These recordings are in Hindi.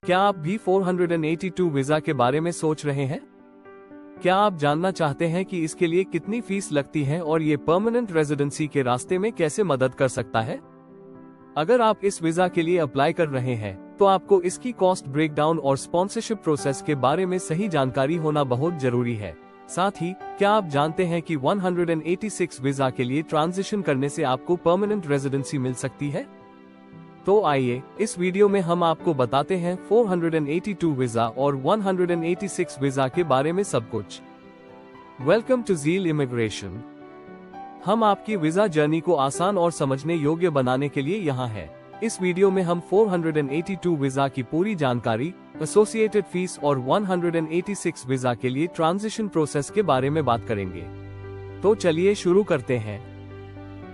क्या आप भी 482 वीजा के बारे में सोच रहे हैं? क्या आप जानना चाहते हैं कि इसके लिए कितनी फीस लगती है और ये परमानेंट रेजिडेंसी के रास्ते में कैसे मदद कर सकता है? अगर आप इस वीजा के लिए अप्लाई कर रहे हैं, तो आपको इसकी कॉस्ट ब्रेकडाउन और स्पॉन्सरशिप प्रोसेस के बारे में सही जानकारी होना बहुत जरूरी है। साथ ही, क्या आप जानते हैं कि 186 वीजा के लिए ट्रांजिशन करने से आपको परमानेंट रेजिडेंसी मिल सकती है? तो आइए, इस वीडियो में हम आपको बताते हैं 482 वीजा और 186 वीजा के बारे में सब कुछ। Welcome to Zeal immigration. हम आपकी वीजा जर्नी को आसान और समझने योग्य बनाने के लिए यहाँ हैं। इस वीडियो में हम 482 वीजा की पूरी जानकारी, एसोसिएटेड फीस और 186 वीजा के लिए ट्रांजिशन प्रोसेस के बारे में बात करेंगे। तो चलिए शुरू करते हैं।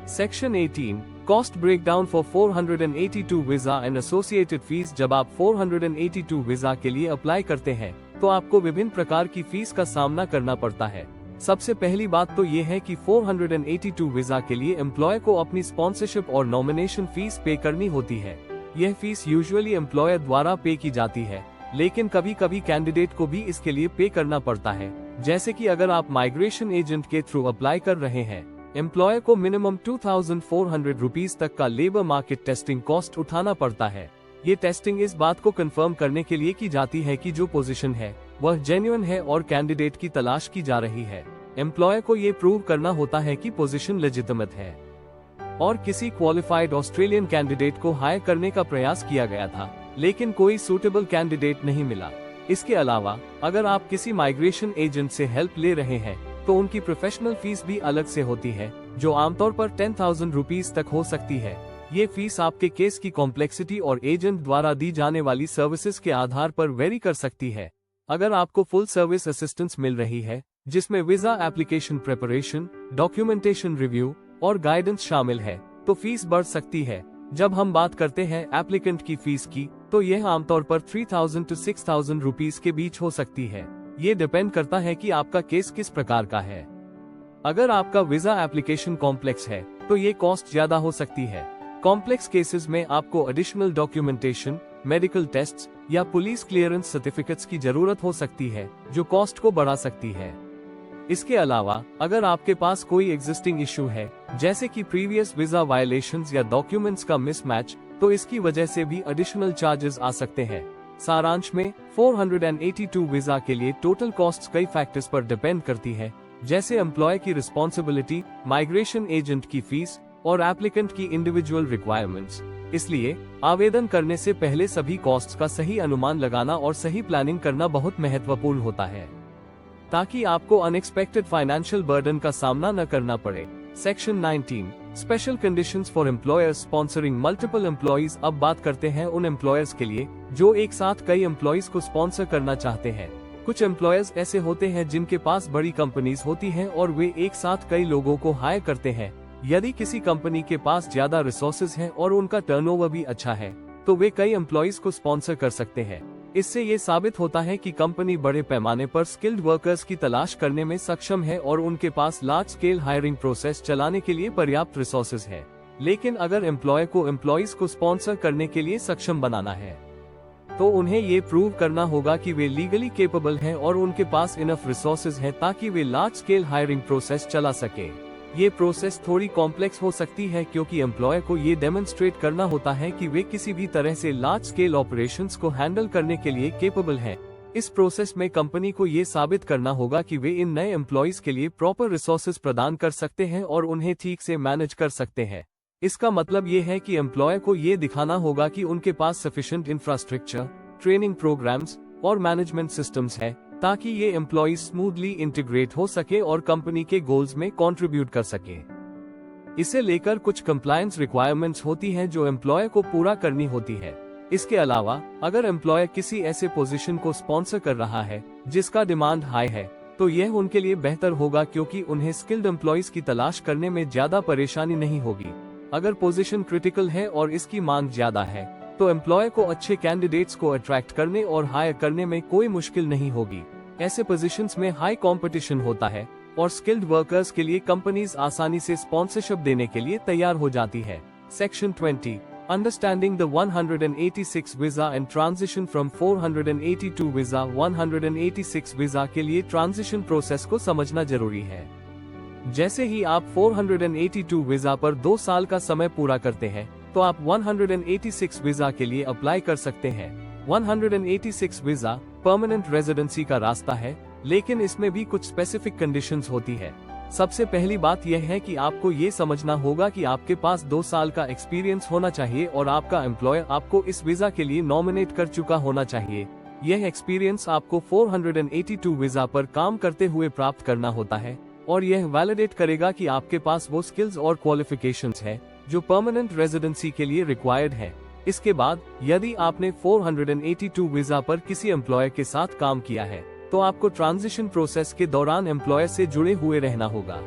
Section 18, cost breakdown for 482 visa and associated fees. जब आप 482 वीजा के लिए अप्लाई करते हैं, तो आपको विभिन्न प्रकार की फीस का सामना करना पड़ता है। सबसे पहली बात तो ये है कि 482 वीजा के लिए एम्प्लॉयर को अपनी स्पॉन्सरशिप और नॉमिनेशन फीस पे करनी होती है। यह फीस यूजुअली एम्प्लॉयर द्वारा पे की जाती है, लेकिन कभी कभी कैंडिडेट को भी इसके लिए पे करना पड़ता है। जैसे कि अगर आप माइग्रेशन एजेंट के थ्रू अप्लाई कर रहे हैं, एम्प्लॉयर को मिनिमम 2400 रुपीज तक का लेबर मार्केट टेस्टिंग कॉस्ट उठाना पड़ता है। ये टेस्टिंग इस बात को कंफर्म करने के लिए की जाती है कि जो पोजीशन है वह जेन्युइन है और कैंडिडेट की तलाश की जा रही है। एम्प्लॉयर को ये प्रूव करना होता है कि पोजीशन लेजिटिमेट है। और किसी क्वालिफाइड ऑस्ट्रेलियन कैंडिडेट को हायर करने का प्रयास किया गया था, लेकिन कोई सूटेबल कैंडिडेट नहीं मिला। इसके अलावा, अगर आप किसी माइग्रेशन एजेंट से हेल्प ले रहे हैं, तो उनकी प्रोफेशनल फीस भी अलग से होती है, जो आमतौर पर 10,000 रुपीज तक हो सकती है। ये फीस आपके केस की कॉम्प्लेक्सिटी और एजेंट द्वारा दी जाने वाली सर्विसेज के आधार पर वेरी कर सकती है। अगर आपको फुल सर्विस असिस्टेंस मिल रही है, जिसमें visa application preparation, documentation review और गाइडेंस शामिल है, तो फीस बढ़ सकती है। जब हम बात करते हैं एप्लीकेंट की फीस की, तो यह आमतौर पर 3,000 to 6,000 रुपीज के बीच हो सकती है। ये डिपेंड करता है कि आपका केस किस प्रकार का है। अगर आपका वीजा एप्लीकेशन कॉम्प्लेक्स है, तो ये कॉस्ट ज्यादा हो सकती है। कॉम्प्लेक्स केसेस में आपको एडिशनल डॉक्यूमेंटेशन, मेडिकल टेस्ट्स या पुलिस क्लियरेंस सर्टिफिकेट्स की जरूरत हो सकती है, जो कॉस्ट को बढ़ा सकती है। इसके अलावा, अगर आपके पास कोई एग्जिस्टिंग इशू है, जैसे कि प्रीवियस वीजा वायलेशंस या डॉक्यूमेंट्स का मिसमैच, तो इसकी वजह से भी एडिशनल चार्जेस आ सकते हैं। सारांश में, 482 वीजा के लिए टोटल कॉस्ट्स कई फैक्टर्स पर डिपेंड करती है, जैसे एम्प्लॉयर की रिस्पॉन्सिबिलिटी, माइग्रेशन एजेंट की फीस और एप्लीकेंट की इंडिविजुअल रिक्वायरमेंट्स। इसलिए आवेदन करने से पहले सभी कॉस्ट्स का सही अनुमान लगाना और सही प्लानिंग करना बहुत महत्वपूर्ण होता है, ताकि आपको अनएक्सपेक्टेड फाइनेंशियल बर्डन का सामना न करना पड़े। Section 19, special conditions for employers sponsoring multiple employees. अब बात करते हैं उन एम्प्लॉयर्स के लिए जो एक साथ कई एम्प्लॉयज को स्पॉन्सर करना चाहते हैं। कुछ एम्प्लॉयर्स ऐसे होते हैं जिनके पास बड़ी कंपनीज होती हैं और वे एक साथ कई लोगों को हायर करते हैं। यदि किसी कंपनी के पास ज्यादा रिसोर्सेज हैं और उनका टर्नओवर भी अच्छा है, तो वे कई एम्प्लॉयज को स्पॉन्सर कर सकते हैं। इससे ये साबित होता है कि कंपनी बड़े पैमाने पर स्किल्ड वर्कर्स की तलाश करने में सक्षम है और उनके पास लार्ज स्केल हायरिंग प्रोसेस चलाने के लिए पर्याप्त रिसोर्सेज है। लेकिन अगर एम्प्लॉयर को एम्प्लॉयज को स्पॉन्सर करने के लिए सक्षम बनाना है, तो उन्हें ये प्रूव करना होगा कि वे लीगली केपेबल हैं और उनके पास इनफ रिसोर्सेज हैं ताकि वे लार्ज स्केल हायरिंग प्रोसेस चला सके। ये प्रोसेस थोड़ी कॉम्प्लेक्स हो सकती है, क्योंकि एम्प्लॉयर को ये डेमोन्स्ट्रेट करना होता है कि वे किसी भी तरह से लार्ज स्केल ऑपरेशंस को हैंडल करने के लिए केपेबल हैं। इस प्रोसेस में कंपनी को ये साबित करना होगा कि वे इन नए एम्प्लॉयज के लिए प्रॉपर रिसोर्सेज प्रदान कर सकते हैं और उन्हें ठीक से मैनेज कर सकते हैं। इसका मतलब ये है कि एम्प्लॉयर को ये दिखाना होगा कि उनके पास सफिशिएंट इंफ्रास्ट्रक्चर, ट्रेनिंग प्रोग्राम्स और मैनेजमेंट सिस्टम्स है, ताकि ये एम्प्लॉयज स्मूथली इंटीग्रेट हो सके और कंपनी के गोल्स में कंट्रीब्यूट कर सके। इसे लेकर कुछ कंप्लायंस रिक्वायरमेंट्स होती हैं जो एम्प्लॉयर को पूरा करनी होती है। इसके अलावा, अगर एम्प्लॉयर किसी ऐसे पोजीशन को स्पॉन्सर कर रहा है जिसका डिमांड हाई है, तो यह उनके लिए बेहतर होगा, क्योंकि उन्हें स्किल्ड एम्प्लॉयज की तलाश करने में ज्यादा परेशानी नहीं होगी। अगर पोजीशन क्रिटिकल है और इसकी मांग ज्यादा है, तो एम्प्लॉयर को अच्छे कैंडिडेट्स को अट्रैक्ट करने और हायर करने में कोई मुश्किल नहीं होगी। ऐसे पोजीशंस में हाई कंपटीशन होता है और स्किल्ड वर्कर्स के लिए कंपनीज आसानी से स्पॉन्सरशिप देने के लिए तैयार हो जाती है। Section 20, Understanding the 186 visa and transition from 482 visa 186 visa के लिए ट्रांजिशन प्रोसेस को समझना जरूरी है। जैसे ही आप 482 वीजा पर 2 साल का समय पूरा करते हैं, तो आप 186 वीजा के लिए अप्लाई कर सकते हैं। 186 वीजा परमानेंट रेजिडेंसी का रास्ता है, लेकिन इसमें भी कुछ स्पेसिफिक कंडीशंस होती है। सबसे पहली बात यह है कि आपको ये समझना होगा कि आपके पास 2 साल का एक्सपीरियंस होना चाहिए और आपका एम्प्लॉयर आपको इस वीजा के लिए नॉमिनेट कर चुका होना चाहिए। यह एक्सपीरियंस आपको 482 वीजा पर काम करते हुए प्राप्त करना होता है और यह वैलिडेट करेगा कि आपके पास वो स्किल्स और क्वालिफिकेशंस है जो परमानेंट रेजिडेंसी के लिए रिक्वायर्ड है। इसके बाद यदि आपने 482 वीजा पर किसी एम्प्लॉयर के साथ काम किया है, तो आपको ट्रांजिशन प्रोसेस के दौरान एम्प्लॉयर से जुड़े हुए रहना होगा।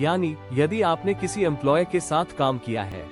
यानी यदि आपने किसी एम्प्लॉयर के साथ काम किया है,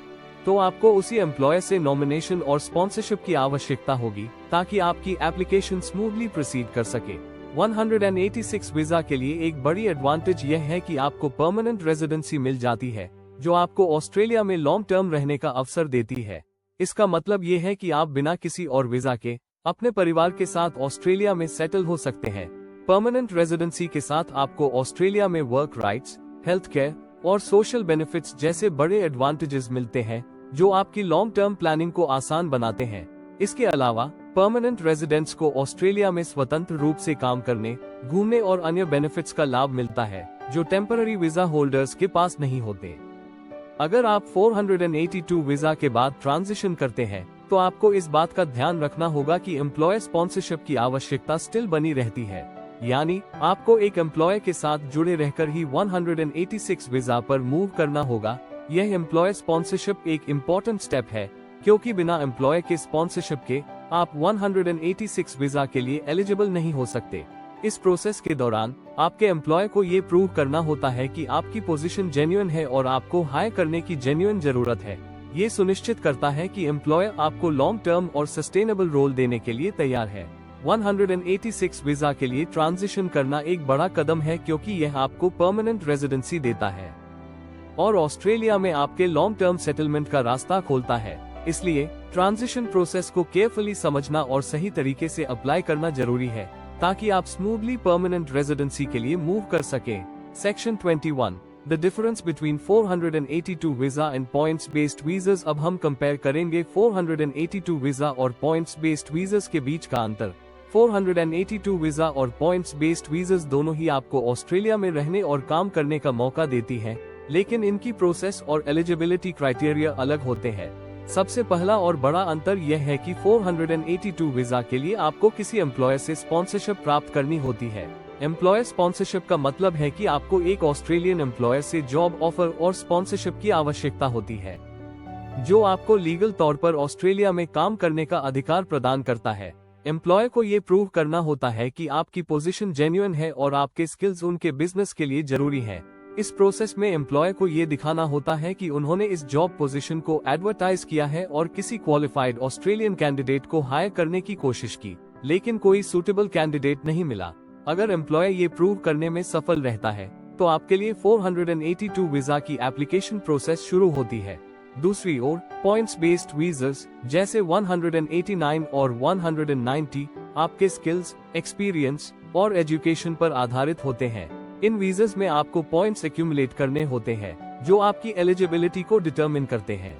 तो आपको उसी एम्प्लॉयर से नॉमिनेशन और स्पॉन्सरशिप की आवश्यकता होगी ताकि आपकी एप्लीकेशन स्मूथली प्रोसीड कर सके। 186 वीजा के लिए एक बड़ी एडवांटेज यह है कि आपको परमानेंट रेजिडेंसी मिल जाती है, जो आपको ऑस्ट्रेलिया में लॉन्ग टर्म रहने का अवसर देती है। इसका मतलब ये है कि आप बिना किसी और वीजा के अपने परिवार के साथ ऑस्ट्रेलिया में सेटल हो सकते हैं। परमानेंट रेजिडेंसी के साथ आपको ऑस्ट्रेलिया में वर्क राइट्स, हेल्थ केयर और सोशल बेनिफिट्स जैसे बड़े एडवांटेजेस मिलते हैं, जो आपकी लॉन्ग टर्म प्लानिंग को आसान बनाते हैं। इसके अलावा परमानेंट रेजिडेंट्स को ऑस्ट्रेलिया में स्वतंत्र रूप से काम करने, घूमने और अन्य बेनिफिट्स का लाभ मिलता है, जो टेम्पररी वीजा होल्डर्स के पास नहीं होते। अगर आप 482 वीजा के बाद ट्रांजिशन करते हैं, तो आपको इस बात का ध्यान रखना होगा कि एम्प्लॉयर स्पॉन्सरशिप की आवश्यकता स्टिल बनी रहती है। यानी आपको एक एम्प्लॉयर के साथ जुड़े रहकर ही 186 वीजा पर मूव करना होगा। यह एम्प्लॉयर स्पॉन्सरशिप एक इम्पोर्टेंट स्टेप है, क्योंकि बिना एम्प्लॉयर के स्पॉन्सरशिप के आप 186 वीजा के लिए एलिजिबल नहीं हो सकते। इस प्रोसेस के दौरान आपके एम्प्लॉयर को ये प्रूव करना होता है कि आपकी पोजीशन जेन्युइन है और आपको हायर करने की जेन्युइन जरूरत है। ये सुनिश्चित करता है कि एम्प्लॉयर आपको लॉन्ग टर्म और सस्टेनेबल रोल देने के लिए तैयार है। 186 वीजा के लिए ट्रांजिशन करना एक बड़ा कदम है, क्योंकि यह आपको परमानेंट रेजिडेंसी देता है और ऑस्ट्रेलिया में आपके लॉन्ग टर्म सेटलमेंट का रास्ता खोलता है। इसलिए ट्रांजिशन प्रोसेस को केयरफुली समझना और सही तरीके से अप्लाई करना जरूरी है, ताकि आप स्मूथली परमानेंट रेजिडेंसी के लिए मूव कर सकें। Section 21, the difference between 482 visa and points based visas. अब हम कंपेयर करेंगे 482 वीजा और पॉइंट्स बेस्ड वीजास के बीच का अंतर। 482 वीजा और पॉइंट्स बेस्ड वीजास दोनों ही आपको ऑस्ट्रेलिया में रहने और काम करने का मौका देती हैं, लेकिन इनकी प्रोसेस और एलिजिबिलिटी क्राइटेरिया अलग होते हैं। सबसे पहला और बड़ा अंतर यह है कि 482 वीजा के लिए आपको किसी एम्प्लॉयर से स्पॉन्सरशिप प्राप्त करनी होती है। एम्प्लॉयर स्पॉन्सरशिप का मतलब है कि आपको एक ऑस्ट्रेलियन एम्प्लॉयर से जॉब ऑफर और स्पॉन्सरशिप की आवश्यकता होती है, जो आपको लीगल तौर पर ऑस्ट्रेलिया में काम करने का अधिकार प्रदान करता है। एम्प्लॉयर को ये प्रूव करना होता है कि आपकी पोजीशन जेन्युइन है और आपके स्किल्स उनके बिजनेस के लिए जरूरी हैं। इस प्रोसेस में एम्प्लॉयर को ये दिखाना होता है कि उन्होंने इस जॉब पोजीशन को एडवर्टाइज किया है और किसी क्वालिफाइड ऑस्ट्रेलियन कैंडिडेट को हायर करने की कोशिश की, लेकिन कोई सूटेबल कैंडिडेट नहीं मिला। अगर एम्प्लॉयर ये प्रूव करने में सफल रहता है, तो आपके लिए 482 वीजा की एप्लीकेशन प्रोसेस शुरू होती है। दूसरी ओर पॉइंट्स बेस्ड वीजास जैसे 189 और 190 आपके स्किल्स, एक्सपीरियंस और एजुकेशन पर आधारित होते हैं। इन वीजास में आपको पॉइंट्स एक्यूमुलेट करने होते हैं, जो आपकी एलिजिबिलिटी को डिटरमिन करते हैं।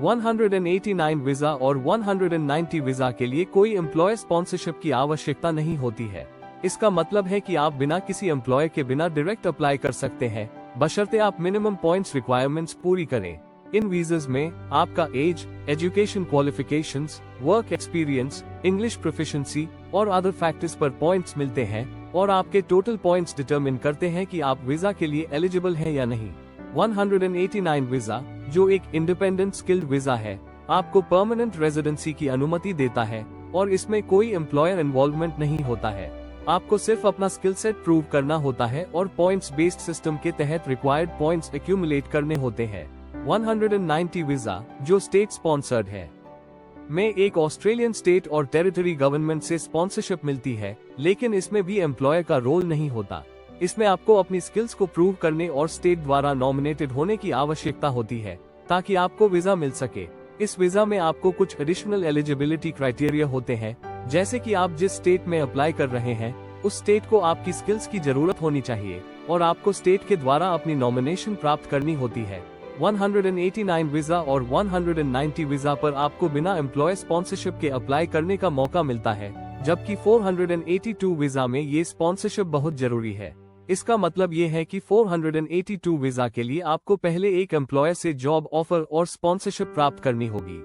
189 वीजा और 190 वीजा के लिए कोई एम्प्लॉयर स्पॉन्सरशिप की आवश्यकता नहीं होती है। इसका मतलब है कि आप बिना किसी एम्प्लॉयर के बिना डायरेक्ट अप्लाई कर सकते हैं, बशर्ते आप मिनिमम पॉइंट्स रिक्वायरमेंट्स पूरी करें। इन वीजास में आपका age, education qualifications, work experience, English proficiency और अदर फैक्टर्स पर पॉइंट्स मिलते हैं और आपके टोटल पॉइंट्स डिटरमिन करते हैं कि आप वीजा के लिए एलिजिबल हैं या नहीं। 189 वीजा, जो एक इंडिपेंडेंट स्किल्ड वीजा है, आपको परमानेंट रेजिडेंसी की अनुमति देता है और इसमें कोई एम्प्लॉयर इन्वॉल्वमेंट नहीं होता है। आपको सिर्फ अपना स्किल सेट प्रूव करना होता है और पॉइंट्स बेस्ड सिस्टम के तहत रिक्वायर्ड पॉइंट्स एक्यूमुलेट करने होते हैं। 190 वीजा, जो स्टेट स्पॉन्सर्ड है, में एक ऑस्ट्रेलियन स्टेट और टेरिटरी गवर्नमेंट से स्पॉन्सरशिप मिलती है, लेकिन इसमें भी एम्प्लॉयर का रोल नहीं होता। इसमें आपको अपनी स्किल्स को प्रूव करने और स्टेट द्वारा नॉमिनेटेड होने की आवश्यकता होती है, ताकि आपको वीजा मिल सके। इस वीजा में आपको कुछ एडिशनल एलिजिबिलिटी क्राइटेरिया होते हैं, जैसे कि आप जिस स्टेट में अप्लाई कर रहे हैं उस स्टेट को आपकी स्किल्स की जरूरत होनी चाहिए और आपको स्टेट के द्वारा अपनी नॉमिनेशन प्राप्त करनी होती है। 189 वीजा और 190 वीजा पर आपको बिना एम्प्लॉय स्पॉन्सरशिप के अप्लाई करने का मौका मिलता है, जबकि 482 वीजा में ये स्पॉन्सरशिप बहुत जरूरी है। इसका मतलब ये है कि 482 वीजा के लिए आपको पहले एक एम्प्लॉयर से जॉब ऑफर और स्पॉन्सरशिप प्राप्त करनी होगी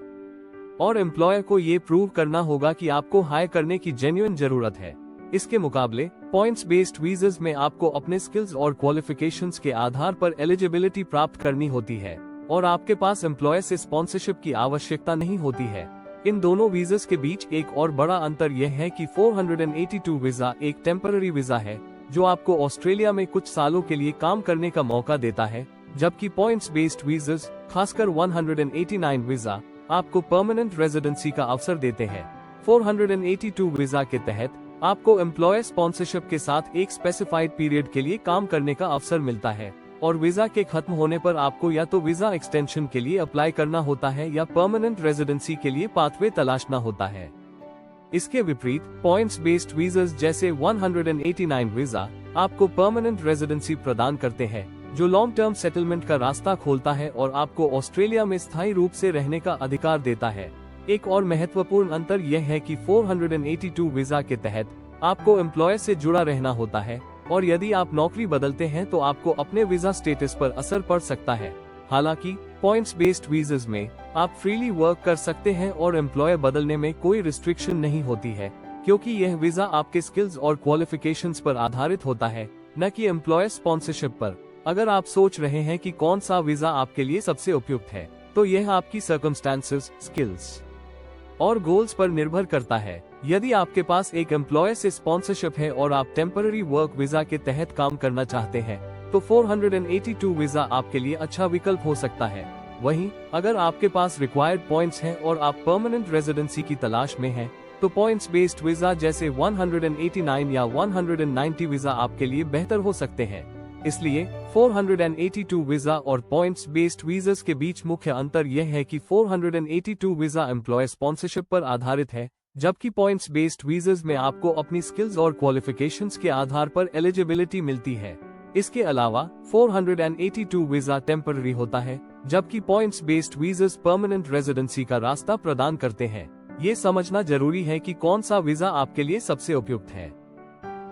और एम्प्लॉयर को ये प्रूव करना होगा कि आपको हायर करने की जेन्युइन जरूरत है। इसके मुकाबले पॉइंट्स बेस्ड वीजास में आपको अपने स्किल्स और क्वालिफिकेशंस के आधार पर एलिजिबिलिटी प्राप्त करनी होती है और आपके पास एम्प्लॉयर से स्पॉन्सरशिप की आवश्यकता नहीं होती है। इन दोनों वीजास के बीच एक और बड़ा अंतर यह है कि 482 वीजा एक टेम्पररी वीजा है जो आपको ऑस्ट्रेलिया में कुछ सालों के लिए काम करने का मौका देता है, जबकि पॉइंट्स बेस्ड वीजास, खासकर 189 वीजा, आपको परमानेंट रेजिडेंसी का अवसर देते हैं। 482 वीजा के तहत आपको एम्प्लॉयर स्पॉन्सरशिप के साथ एक स्पेसिफाइड पीरियड के लिए काम करने का अवसर मिलता है और वीजा के खत्म होने पर आपको या तो वीजा एक्सटेंशन के लिए अप्लाई करना होता है या परमानेंट रेजिडेंसी के लिए पाथवे तलाशना होता है। इसके विपरीत पॉइंट्स बेस्ड वीजास जैसे 189 वीजा आपको परमानेंट रेजिडेंसी प्रदान करते हैं, जो लॉन्ग टर्म सेटलमेंट का रास्ता खोलता है और आपको ऑस्ट्रेलिया में स्थायी रूप से रहने का अधिकार देता है। एक और महत्वपूर्ण अंतर यह है कि 482 वीजा के तहत आपको एम्प्लॉयर से जुड़ा रहना होता है और यदि आप नौकरी बदलते हैं तो आपको अपने वीजा स्टेटस पर असर पड़ सकता है। हालांकि पॉइंट्स बेस्ड वीजास में आप फ्रीली वर्क कर सकते हैं और एम्प्लॉयर बदलने में कोई रिस्ट्रिक्शन नहीं होती है, क्योंकि यह वीजा आपके स्किल्स और क्वालिफिकेशंस पर आधारित होता है, न कि एम्प्लॉयर स्पॉन्सरशिप पर। अगर आप सोच रहे हैं कि कौन सा वीजा आपके लिए सबसे उपयुक्त है, तो यह आपकी सर्कमस्टांसेस, स्किल्स और गोल्स पर निर्भर करता है। यदि आपके पास एक एम्प्लॉयर से स्पॉन्सरशिप है और आप टेम्पररी वर्क वीजा के तहत काम करना चाहते हैं, तो 482 वीजा आपके लिए अच्छा विकल्प हो सकता है। वहीं अगर आपके पास रिक्वायर्ड पॉइंट्स हैं और आप परमानेंट रेजिडेंसी की तलाश में हैं, तो पॉइंट्स बेस्ड वीजा जैसे 189 या 190 वीजा आपके लिए बेहतर हो सकते हैं। इसलिए 482 वीजा और पॉइंट्स बेस्ड वीजास के बीच मुख्य अंतर यह है कि 482 वीजा एम्प्लॉयर स्पॉन्सरशिप पर आधारित है, जबकि पॉइंट्स बेस्ड वीजास में आपको अपनी स्किल्स और क्वालिफिकेशंस के आधार पर एलिजिबिलिटी मिलती है। इसके अलावा 482 वीजा टेम्पररी होता है, जबकि points based visas permanent residency का रास्ता प्रदान करते हैं। ये समझना जरूरी है कि कौन सा वीजा आपके लिए सबसे उपयुक्त है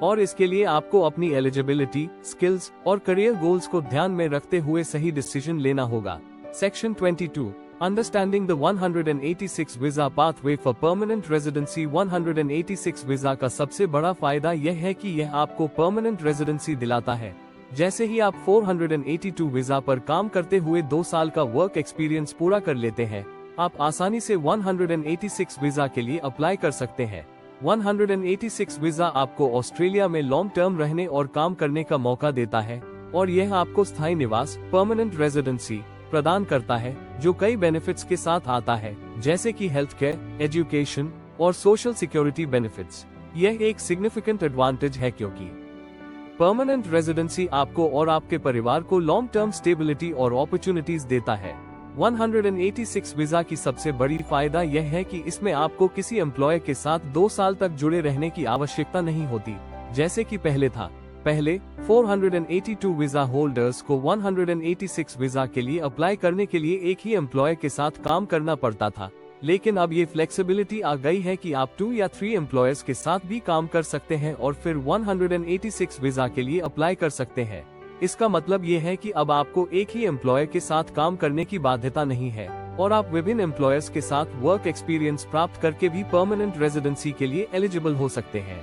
और इसके लिए आपको अपनी एलिजिबिलिटी, स्किल्स और करियर गोल्स को ध्यान में रखते हुए सही डिसीजन लेना होगा। Section 22, understanding the 186 visa pathway for permanent residency. 186 visa का सबसे बड़ा फायदा यह है कि यह आपको परमानेंट रेजिडेंसी दिलाता है। जैसे ही आप 482 वीजा पर काम करते हुए 2 साल का वर्क एक्सपीरियंस पूरा कर लेते हैं, आप आसानी से 186 वीजा के लिए अप्लाई कर सकते हैं। 186 वीजा आपको ऑस्ट्रेलिया में लॉन्ग टर्म रहने और काम करने का मौका देता है और यह आपको स्थायी निवास, परमानेंट रेजिडेंसी प्रदान करता है, जो कई बेनिफिट्स के साथ आता है, जैसे कि हेल्थ केयर, एजुकेशन और सोशल सिक्योरिटी बेनिफिट्स। यह एक सिग्निफिकेंट एडवांटेज है क्योंकि परमानेंट रेजिडेंसी आपको और आपके परिवार को लॉन्ग टर्म स्टेबिलिटी और अपॉर्चुनिटीज देता है। 186 वीजा की सबसे बड़ी फायदा यह है कि इसमें आपको किसी एम्प्लॉयर के साथ 2 साल तक जुड़े रहने की आवश्यकता नहीं होती, जैसे कि पहले था। पहले 482 वीजा होल्डर्स को 186 वीजा के लिए अप्लाई करने के लिए एक ही एम्प्लॉयर के साथ काम करना पड़ता था, लेकिन अब ये फ्लेक्सिबिलिटी आ गई है कि आप 2 या 3 एम्प्लॉयर्स के साथ भी काम कर सकते हैं और फिर 186 वीजा के लिए अप्लाई कर सकते हैं। इसका मतलब ये है कि अब आपको एक ही एम्प्लॉयर के साथ काम करने की बाध्यता नहीं है और आप विभिन्न एम्प्लॉयर्स के साथ वर्क एक्सपीरियंस प्राप्त करके भी परमानेंट रेजिडेंसी के लिए एलिजिबल हो सकते हैं।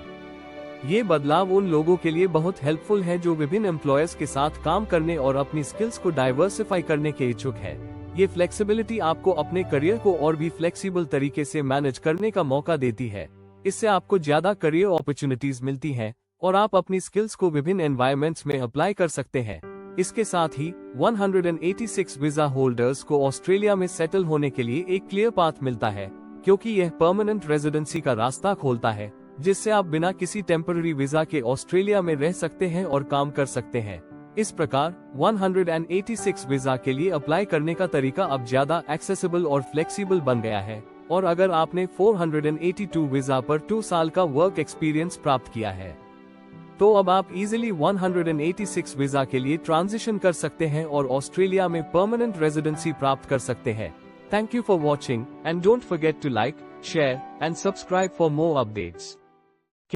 ये बदलाव उन लोगों के लिए बहुत हेल्पफुल है जो विभिन्न एम्प्लॉयर्स के साथ काम करने और अपनी स्किल्स को डाइवर्सिफाई करने के इच्छुक है। ये फ्लेक्सिबिलिटी आपको अपने करियर को और भी फ्लेक्सिबल तरीके से मैनेज करने का मौका देती है। इससे आपको ज्यादा करियर अपॉर्चुनिटीज मिलती हैं और आप अपनी स्किल्स को विभिन्न एनवायरनमेंट्स में अप्लाई कर सकते हैं। इसके साथ ही 186 वीजा होल्डर्स को ऑस्ट्रेलिया में सेटल होने के लिए एक क्लियर पाथ मिलता है, क्योंकि यह परमानेंट रेजिडेंसी का रास्ता खोलता है, जिससे आप बिना किसी टेम्पररी वीजा के ऑस्ट्रेलिया में रह सकते हैं और काम कर सकते हैं। इस प्रकार 186 वीजा के लिए अप्लाई करने का तरीका अब ज्यादा एक्सेसिबल और फ्लेक्सिबल बन गया है। और अगर आपने 482 वीजा पर 2 साल का वर्क एक्सपीरियंस प्राप्त किया है, तो अब आप इजीली 186 वीजा के लिए ट्रांजिशन कर सकते हैं और ऑस्ट्रेलिया में परमानेंट रेजिडेंसी प्राप्त कर सकते हैं। Thank you for watching and don't forget to like, share and subscribe for more updates.